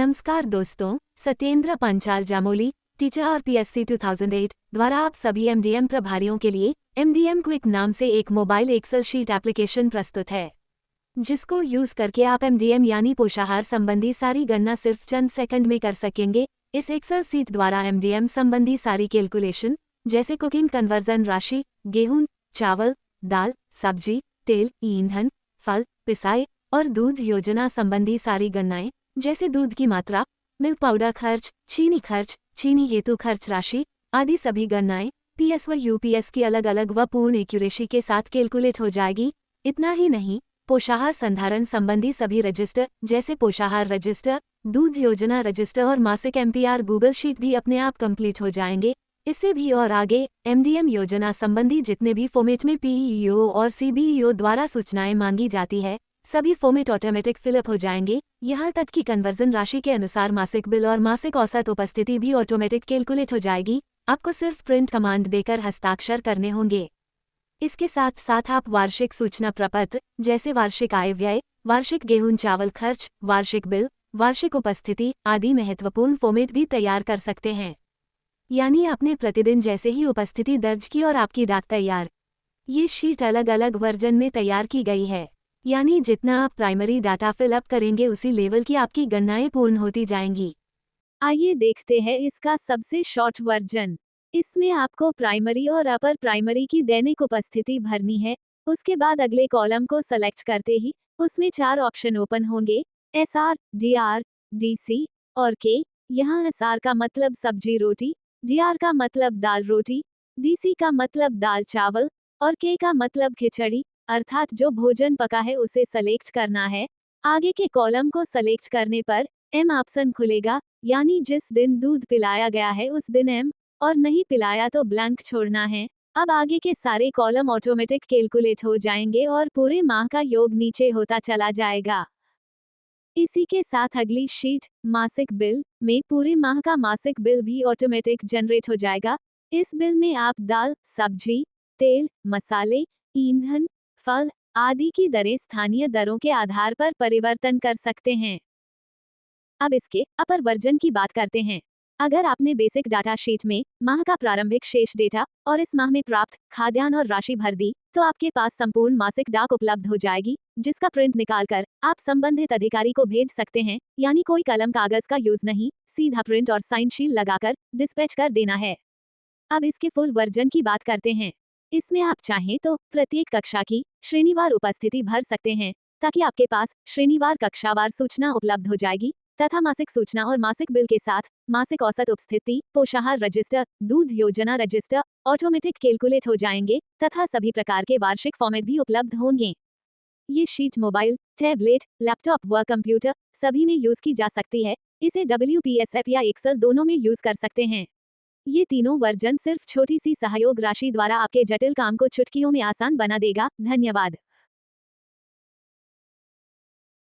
नमस्कार दोस्तों, सत्येंद्र पंचाल जामोली, टीचर और पीएससी 2008 द्वारा आप सभी एमडीएम प्रभारियों के लिए एमडीएम क्विक नाम से एक मोबाइल एक्सेल शीट एप्लीकेशन प्रस्तुत है, जिसको यूज करके आप एमडीएम यानी पोषाहार संबंधी सारी गणना सिर्फ चंद सेकंड में कर सकेंगे। इस एक्सेल शीट द्वारा एमडीएम संबंधी सारी कैलकुलेशन जैसे कुकिंग कन्वर्जन राशि, गेहूं, चावल, दाल, सब्जी, तेल, ईंधन, फल, पिसाई और दूध योजना संबंधी सारी गणनाएं जैसे दूध की मात्रा, मिल्क पाउडर खर्च, चीनी हेतु खर्च राशि आदि सभी गणनाएं पीएस व यूपीएस की अलग अलग व पूर्ण एक्यूरेसी के साथ कैलकुलेट हो जाएगी। इतना ही नहीं, पोषाहार संधारण संबंधी सभी रजिस्टर जैसे पोषाहार रजिस्टर, दूध योजना रजिस्टर और मासिक एमपीआर गूगल शीट भी अपने आप कंप्लीट हो जाएंगे। इससे भी और आगे एमडीएम योजना संबंधी जितने भी फॉर्मेट में पीईओ और सीबीईओ द्वारा सूचनाएं मांगी जाती है, सभी फॉर्मेट ऑटोमेटिक फिलअप हो जाएंगे। यहाँ तक कि कन्वर्जन राशि के अनुसार मासिक बिल और मासिक औसत उपस्थिति भी ऑटोमेटिक कैलकुलेट हो जाएगी। आपको सिर्फ प्रिंट कमांड देकर हस्ताक्षर करने होंगे। इसके साथ साथ आप वार्षिक सूचना प्रपत्र जैसे वार्षिक आय व्यय, वार्षिक गेहूं चावल खर्च, वार्षिक बिल, वार्षिक उपस्थिति आदि महत्वपूर्ण फॉर्मेट भी तैयार कर सकते हैं। यानी आपने प्रतिदिन जैसे ही उपस्थिति दर्ज की और आपकी डाक तैयार। ये शीट अलग अलग वर्जन में तैयार की गई है, यानी जितना आप प्राइमरी डाटा फिल अप करेंगे उसी लेवल की आपकी गणनाएं पूर्ण होती जाएंगी। आइए देखते हैं इसका सबसे शॉर्ट वर्जन। इसमें आपको प्राइमरी और अपर प्राइमरी की दैनिक उपस्थिति भरनी है। उसके बाद अगले कॉलम को सेलेक्ट करते ही उसमें 4 ऑप्शन ओपन होंगे, एसआर, डीआर, डीसी और के। यहाँ एसआर का मतलब सब्जी रोटी, डीआर का मतलब दाल रोटी, डीसी का मतलब दाल चावल और के का मतलब खिचड़ी, अर्थात जो भोजन पका है उसे सेलेक्ट करना है। आगे के कॉलम को सेलेक्ट करने पर एम ऑप्शन खुलेगा, यानी जिस दिन दूध पिलाया गया है उस दिन एम, और नहीं पिलाया तो ब्लैंक छोड़ना है। अब आगे के सारे कॉलम ऑटोमेटिक कैलकुलेट हो जाएंगे और पूरे माह का योग नीचे होता चला जाएगा। इसी के साथ अगली शीट मासिक बिल में पूरे माह का मासिक बिल भी ऑटोमेटिक जनरेट हो जाएगा। इस बिल में आप दाल, सब्जी, तेल, मसाले, ईंधन, फल आदि की दरें स्थानीय दरों के आधार पर परिवर्तन कर सकते हैं। अब इसके अपर वर्जन की बात करते हैं। अगर आपने बेसिक डाटा शीट में माह का प्रारंभिक शेष डेटा और इस माह में प्राप्त खाद्यान्न और राशि भर दी, तो आपके पास संपूर्ण मासिक डाक उपलब्ध हो जाएगी, जिसका प्रिंट निकालकर आप संबंधित अधिकारी को भेज सकते हैं। यानी कोई कलम कागज का यूज नहीं, सीधा प्रिंट और साइन शील लगाकर डिस्पैच कर देना है। अब इसके फुल वर्जन की बात करते हैं। इसमें आप चाहें तो प्रत्येक कक्षा की श्रेणीवार उपस्थिति भर सकते हैं, ताकि आपके पास श्रेणीवार कक्षावार सूचना उपलब्ध हो जाएगी तथा मासिक सूचना और मासिक बिल के साथ मासिक औसत उपस्थिति, पोषाहार रजिस्टर, दूध योजना रजिस्टर ऑटोमेटिक कैलकुलेट हो जाएंगे तथा सभी प्रकार के वार्षिक फॉर्मेट भी उपलब्ध होंगे। ये शीट मोबाइल, टैबलेट, लैपटॉप व कंप्यूटर सभी में यूज की जा सकती है। इसे WPSF या एक्सेल दोनों में यूज कर सकते हैं। ये तीनों वर्जन सिर्फ छोटी सी सहयोग राशि द्वारा आपके जटिल काम को चुटकियों में आसान बना देगा। धन्यवाद।